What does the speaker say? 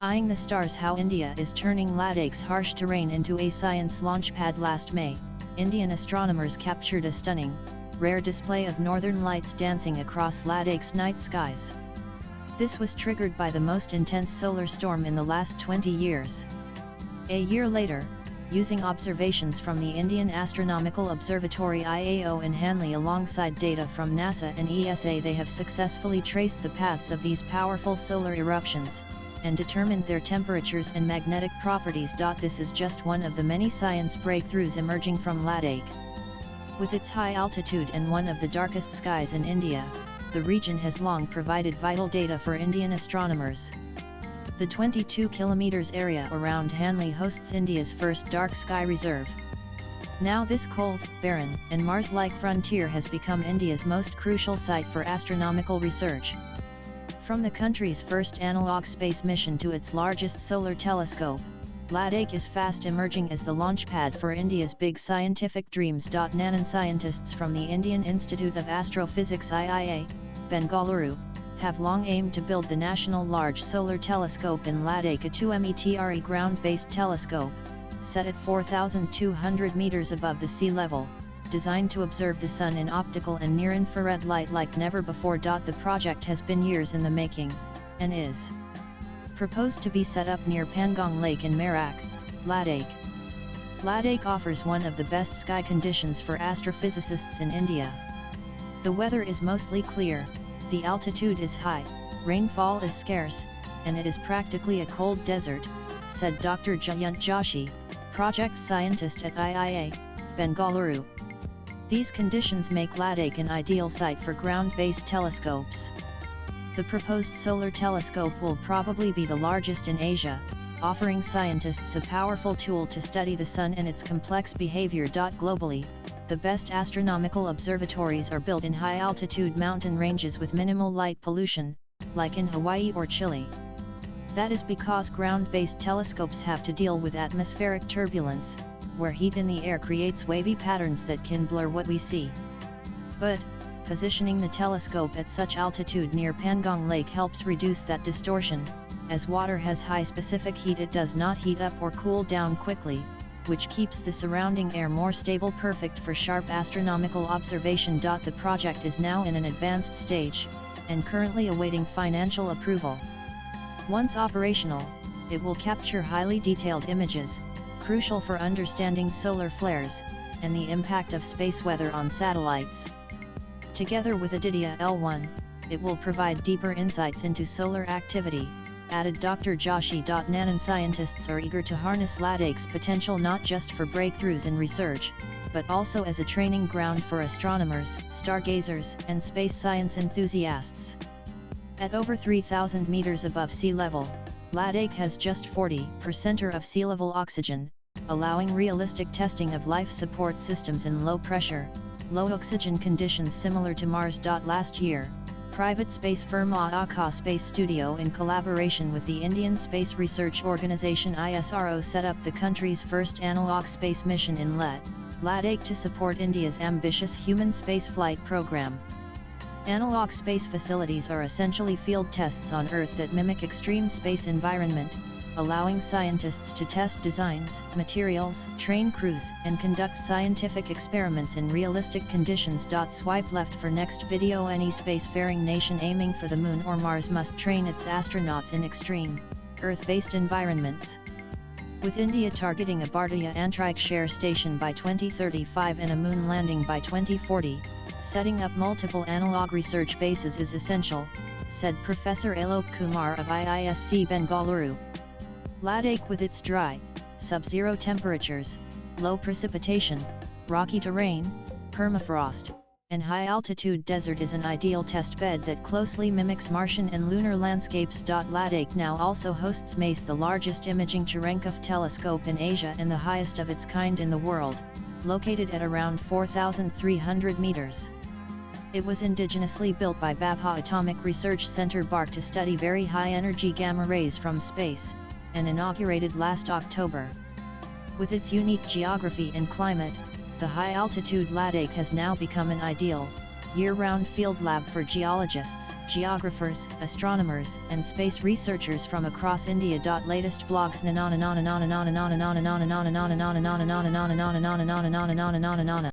Eyeing the stars: how India is turning Ladakh's harsh terrain into a science launchpad. Last May, Indian astronomers captured a stunning, rare display of northern lights dancing across Ladakh's night skies. This was triggered by the most intense solar storm in the last 20 years. A year later, using observations from the Indian Astronomical Observatory IAO in Hanley alongside data from NASA and ESA, they have successfully traced the paths of these powerful solar eruptions, and determined their temperatures and magnetic properties. This is just one of the many science breakthroughs emerging from Ladakh. With its high altitude and one of the darkest skies in India, the region has long provided vital data for Indian astronomers. The 22 km area around Hanley hosts India's first dark sky reserve. Now this cold, barren, and Mars-like frontier has become India's most crucial site for astronomical research. From the country's first analog space mission to its largest solar telescope, Ladakh is fast emerging as the launchpad for India's big scientific dreams. Nanan scientists from the Indian Institute of Astrophysics IIA, Bengaluru, have long aimed to build the National Large Solar Telescope in Ladakh, a 2-metre ground-based telescope, set at 4,200 meters above the sea level, designed to observe the sun in optical and near-infrared light like never before. The project has been years in the making, and is proposed to be set up near Pangong Lake in Merak, Ladakh. Ladakh offers one of the best sky conditions for astrophysicists in India. The weather is mostly clear, the altitude is high, rainfall is scarce, and it is practically a cold desert, said Dr. Jayant Joshi, project scientist at IIA, Bengaluru. These conditions make Ladakh an ideal site for ground-based telescopes. The proposed solar telescope will probably be the largest in Asia, offering scientists a powerful tool to study the sun and its complex behavior. Globally, the best astronomical observatories are built in high-altitude mountain ranges with minimal light pollution, like in Hawaii or Chile. That is because ground-based telescopes have to deal with atmospheric turbulence, where heat in the air creates wavy patterns that can blur what we see. But, positioning the telescope at such altitude near Pangong Lake helps reduce that distortion. As water has high specific heat, it does not heat up or cool down quickly, which keeps the surrounding air more stable, perfect for sharp astronomical observation. The project is now in an advanced stage, and currently awaiting financial approval. Once operational, it will capture highly detailed images, crucial for understanding solar flares, and the impact of space weather on satellites. Together with Aditya L1, it will provide deeper insights into solar activity, added Dr. Joshi. Nanan scientists are eager to harness Ladakh's potential not just for breakthroughs in research, but also as a training ground for astronomers, stargazers, and space science enthusiasts. At over 3,000 meters above sea level, Ladakh has just 40% of sea level oxygen, allowing realistic testing of life support systems in low pressure, low oxygen conditions similar to Mars. Last year, private space firm Aaka Space Studio, in collaboration with the Indian Space Research Organisation ISRO, set up the country's first analog space mission in Ladakh to support India's ambitious human spaceflight program. Analog space facilities are essentially field tests on Earth that mimic extreme space environment, allowing scientists to test designs, materials, train crews, and conduct scientific experiments in realistic conditions. Swipe left for next video. Any spacefaring nation aiming for the Moon or Mars must train its astronauts in extreme, Earth-based environments. With India targeting a Bhartiya Antarikshare station by 2035 and a moon landing by 2040, setting up multiple analog research bases is essential, said Professor Alok Kumar of IISc Bengaluru. Ladakh, with its dry, sub-zero temperatures, low precipitation, rocky terrain, permafrost, and high-altitude desert, is an ideal test bed that closely mimics Martian and lunar landscapes. Ladakh now also hosts MACE, the largest imaging Cherenkov telescope in Asia and the highest of its kind in the world, located at around 4,300 meters. It was indigenously built by Babha Atomic Research Center BARC to study very high-energy gamma rays from space, and inaugurated last October. With its unique geography and climate, the high-altitude Ladakh has now become an ideal, year-round field lab for geologists, geographers, astronomers, and space researchers from across India. Latest blogs.